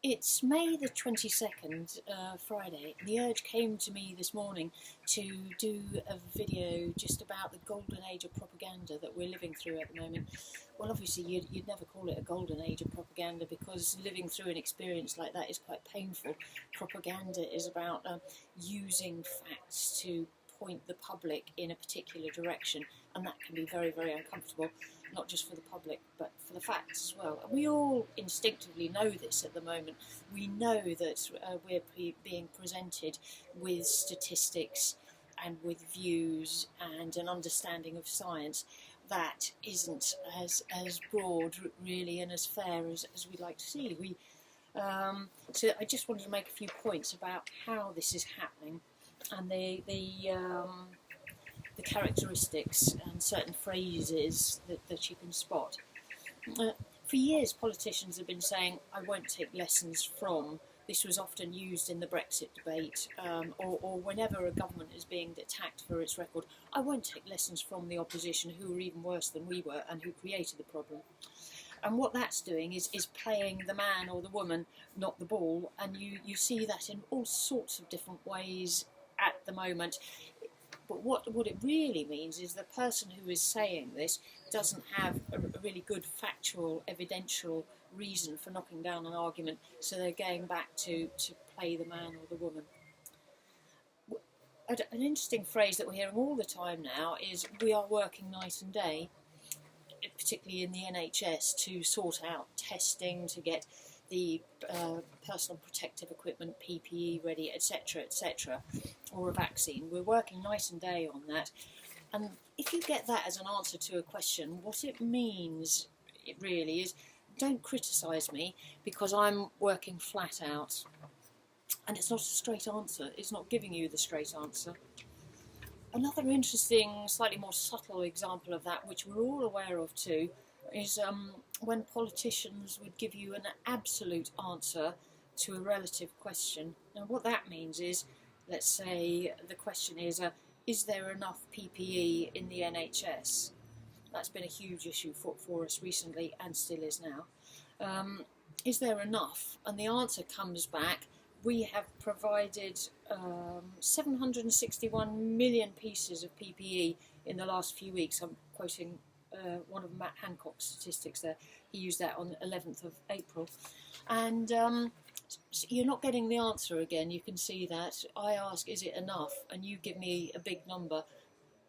It's May the 22nd, Friday. The urge came to me this morning to do a video just about the golden age of propaganda that we're living through at the moment. Well, obviously, you'd never call it a golden age of propaganda because living through an experience like that is quite painful. Propaganda is about using facts to point the public in a particular direction, and that can be very, very uncomfortable, not just for the public but for the facts as well. And we all instinctively know this at the moment. We know that we're being presented with statistics and with views and an understanding of science that isn't as broad really and as fair as we'd like to see. So I just wanted to make a few points about how this is happening and the characteristics and certain phrases that you can spot. For years, politicians have been saying, I won't take lessons from. This was often used in the Brexit debate, or whenever a government is being attacked for its record. I won't take lessons from the opposition, who were even worse than we were and who created the problem. And what that's doing is playing the man or the woman, not the ball, and you see that in all sorts of different ways at the moment. But what it really means is the person who is saying this doesn't have a really good factual, evidential reason for knocking down an argument, so they're going back to play the man or the woman. An interesting phrase that we're hearing all the time now is we are working night and day, particularly in the NHS, to sort out testing, to get the personal protective equipment, PPE ready, etc., etc., or a vaccine. We're working night and day on that. And if you get that as an answer to a question, what it means, it really is, don't criticise me because I'm working flat out. And it's not a straight answer. It's not giving you the straight answer. Another interesting, slightly more subtle example of that, which we're all aware of too, is when politicians would give you an absolute answer to a relative question. Now what that means is, let's say the question is there enough PPE in the NHS? That's been a huge issue for us recently and still is now. Is there enough? And the answer comes back, we have provided 761 million pieces of PPE in the last few weeks. I'm quoting one of Matt Hancock's statistics there. He used that on the 11th of April. And you're not getting the answer again. You can see that. I ask, is it enough? And you give me a big number.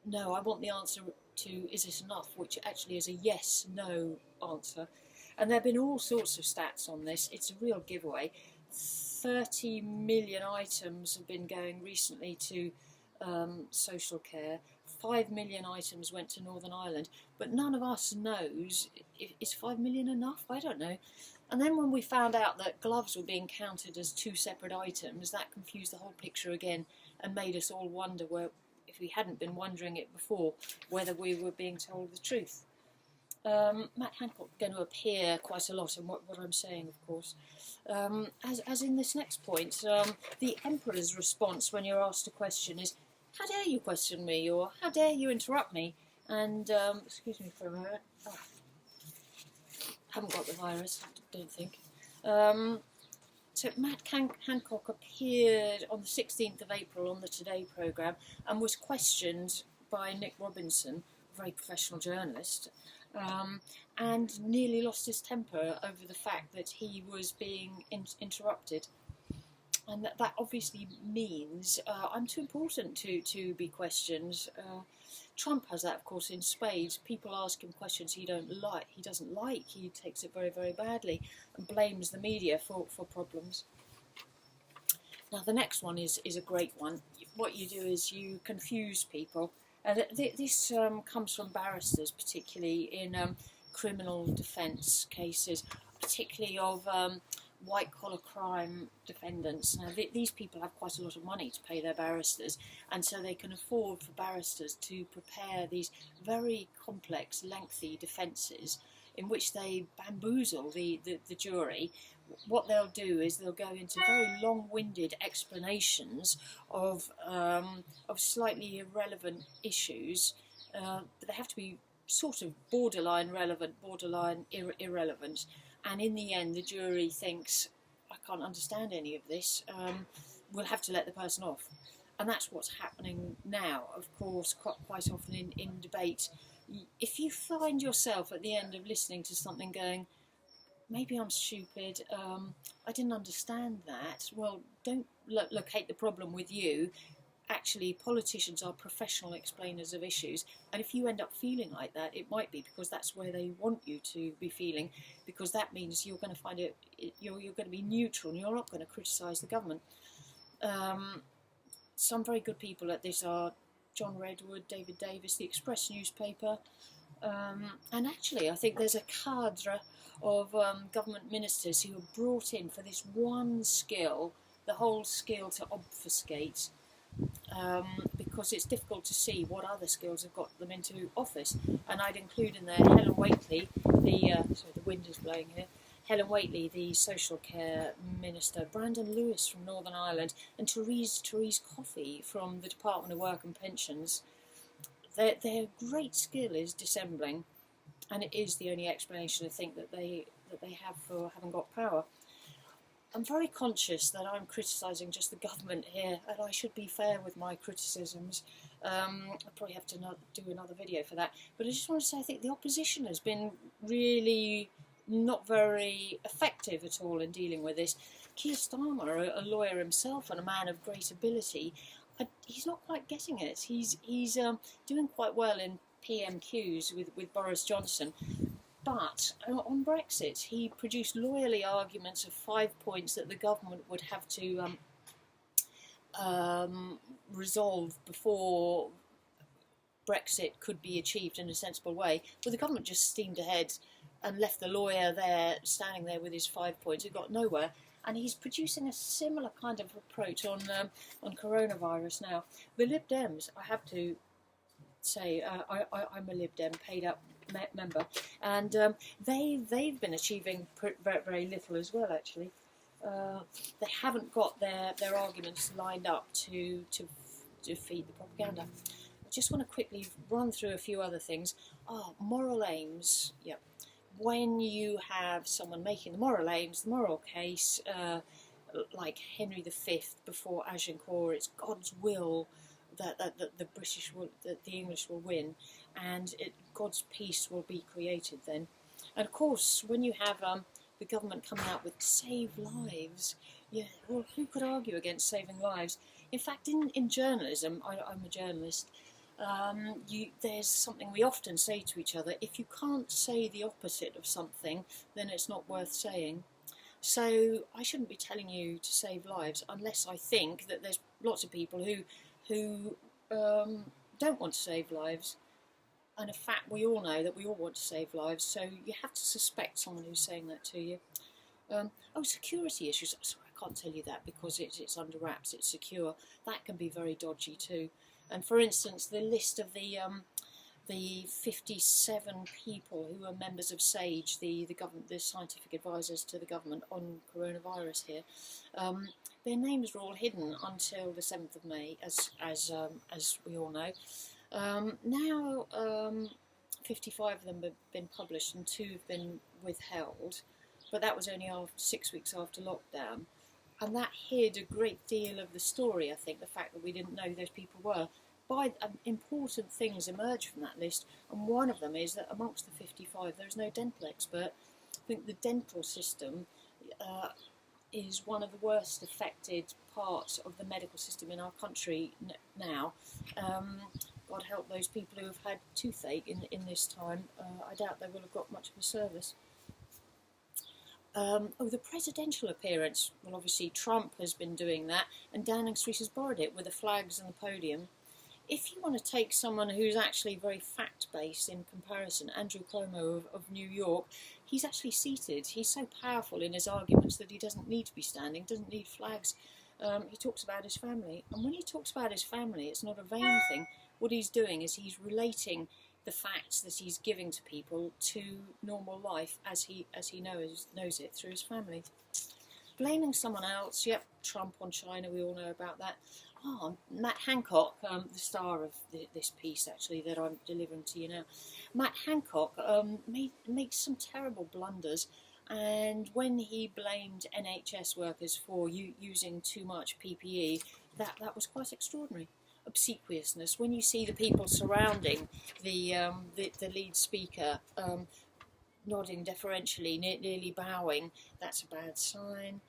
No, I want the answer to, is it enough? Which actually is a yes-no answer. And there have been all sorts of stats on this. It's a real giveaway. 30 million items have been going recently to social care. 5 million items went to Northern Ireland, but none of us knows, is 5 million enough? I don't know. And then when we found out that gloves were being counted as two separate items, that confused the whole picture again and made us all wonder, if we hadn't been wondering it before, whether we were being told the truth. Matt Hancock is going to appear quite a lot in what I'm saying, of course. As in this next point, the Emperor's response when you're asked a question is, how dare you question me, or how dare you interrupt me? And, excuse me for a moment. Oh, haven't got the virus, I don't think. So Matt Hancock appeared on the 16th of April on the Today programme and was questioned by Nick Robinson, a very professional journalist, and nearly lost his temper over the fact that he was being interrupted. And that obviously means I'm too important to be questioned. Trump has that, of course, in spades. People ask him questions he doesn't like. He takes it very, very badly and blames the media for problems. Now, the next one is a great one. What you do is you confuse people. This comes from barristers, particularly in criminal defence cases, particularly of white-collar crime defendants. Now, these people have quite a lot of money to pay their barristers, and so they can afford for barristers to prepare these very complex, lengthy defences in which they bamboozle the jury. What they'll do is they'll go into very long-winded explanations of slightly irrelevant issues, but they have to be sort of borderline relevant, borderline irrelevant. And in the end, the jury thinks, I can't understand any of this, we'll have to let the person off. And that's what's happening now, of course, quite often in debate. If you find yourself at the end of listening to something going, maybe I'm stupid, I didn't understand that, well, don't locate the problem with you. Actually, politicians are professional explainers of issues, and if you end up feeling like that, it might be because that's where they want you to be feeling, because that means you're going to find it, you're going to be neutral and you're not going to criticise the government. Some very good people at this are John Redwood, David Davis, the Express newspaper, and actually I think there's a cadre of government ministers who are brought in for this one skill, the whole skill to obfuscate, because it's difficult to see what other skills have got them into office. And I'd include in there Helen Whately, sorry, the wind is blowing here, Helen Whately, the social care minister, Brandon Lewis from Northern Ireland, and Therese Coffey from the Department of Work and Pensions. Their great skill is dissembling, and it is the only explanation I think that they have for having got power. I'm very conscious that I'm criticising just the government here, and I should be fair with my criticisms. I'll probably have to do another video for that. But I just want to say I think the opposition has been really not very effective at all in dealing with this. Keir Starmer, a lawyer himself and a man of great ability, he's not quite getting it. He's doing quite well in PMQs with Boris Johnson. But on Brexit, he produced lawyerly arguments of 5 points that the government would have to resolve before Brexit could be achieved in a sensible way. But the government just steamed ahead and left the lawyer there, standing there with his 5 points. It got nowhere. And he's producing a similar kind of approach on coronavirus now. The Lib Dems, I have to say, I'm a Lib Dem, paid up member, and they've been achieving very, very little as well, actually. They haven't got their arguments lined up to defeat the propaganda. I just want to quickly run through a few other things. Moral aims, yep. When you have someone making the moral aims, the moral case, like Henry V before Agincourt, it's God's will that the English will win, and God's peace will be created then. And of course, when you have the government coming out with save lives, yeah, well, who could argue against saving lives? In fact, in journalism, I'm a journalist, there's something we often say to each other: if you can't say the opposite of something, then it's not worth saying. So I shouldn't be telling you to save lives unless I think that there's lots of people who don't want to save lives. And in fact, we all know that we all want to save lives, so you have to suspect someone who's saying that to you. Security issues. Sorry, I can't tell you that because it's under wraps, it's secure. That can be very dodgy too. And for instance, the list of the 57 people who are members of SAGE, the government, the scientific advisors to the government on coronavirus here, their names were all hidden until the 7th of May, as we all know. Now 55 of them have been published and 2 have been withheld, but that was only 6 weeks after lockdown, and that hid a great deal of the story, I think, the fact that we didn't know who those people were. Important things emerged from that list, and one of them is that amongst the 55 there is no dental expert. I think the dental system is one of the worst affected parts of the medical system in our country now. God help those people who have had toothache in this time. I doubt they will have got much of a service. The presidential appearance. Well, obviously Trump has been doing that, and Downing Street has borrowed it with the flags and the podium. If you want to take someone who's actually very fact-based in comparison, Andrew Cuomo of New York, he's actually seated. He's so powerful in his arguments that he doesn't need to be standing, doesn't need flags. He talks about his family. And when he talks about his family, it's not a vain thing. What he's doing is he's relating the facts that he's giving to people to normal life as he knows it through his family. Blaming someone else, yep, Trump on China, we all know about that. Matt Hancock, the star of this piece actually that I'm delivering to you now. Matt Hancock made some terrible blunders. And when he blamed NHS workers for using too much PPE, that was quite extraordinary. Obsequiousness. When you see the people surrounding the lead speaker, nodding deferentially, nearly bowing, that's a bad sign.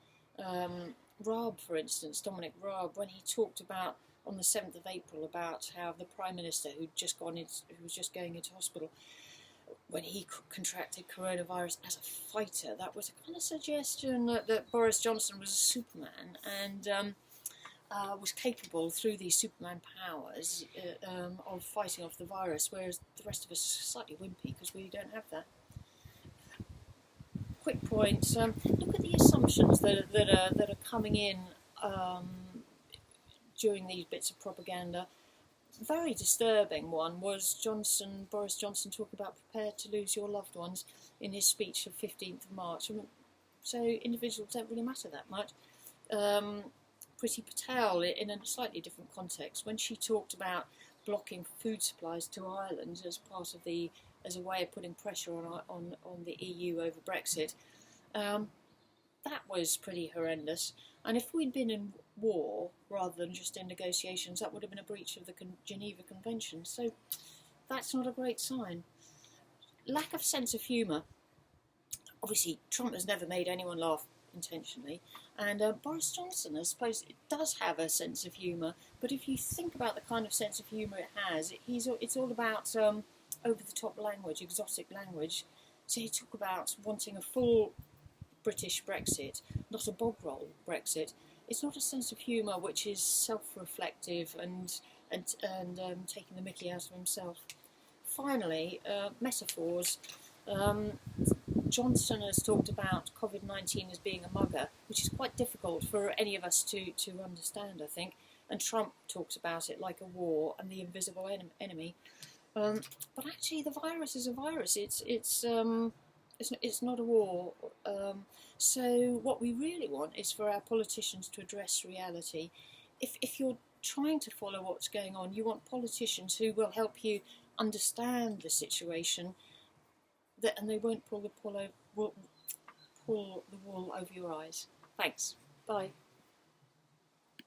Raab, for instance, Dominic Raab, when he talked about on the 7th of April about how the Prime Minister who was just going into hospital, when he contracted coronavirus as a fighter, that was a kind of suggestion that Boris Johnson was a Superman and was capable, through these Superman powers, of fighting off the virus, whereas the rest of us are slightly wimpy because we don't have that. Quick point, look at the assumptions that are coming in during these bits of propaganda. Very disturbing one was Boris Johnson talking about prepare to lose your loved ones in his speech of 15th of March. So individuals don't really matter that much. Priti Patel, in a slightly different context, when she talked about blocking food supplies to Ireland as a way of putting pressure on the EU over Brexit, that was pretty horrendous. And if we'd been in war rather than just in negotiations, that would have been a breach of the Geneva Convention. So that's not a great sign. Lack of sense of humour. Obviously, Trump has never made anyone laugh intentionally, and Boris Johnson, I suppose, it does have a sense of humour, but if you think about the kind of sense of humour it has, it's all about over-the-top language, exotic language. So you talk about wanting a full British Brexit, not a bog roll Brexit. It's not a sense of humour which is self-reflective and taking the mickey out of himself. Finally, metaphors. Johnson has talked about COVID-19 as being a mugger, which is quite difficult for any of us to understand, I think. And Trump talks about it like a war and the invisible enemy. But actually, the virus is a virus. It's not a war. So what we really want is for our politicians to address reality. If you're trying to follow what's going on, you want politicians who will help you understand the situation, and they won't pull the wool over your eyes. Thanks. Bye.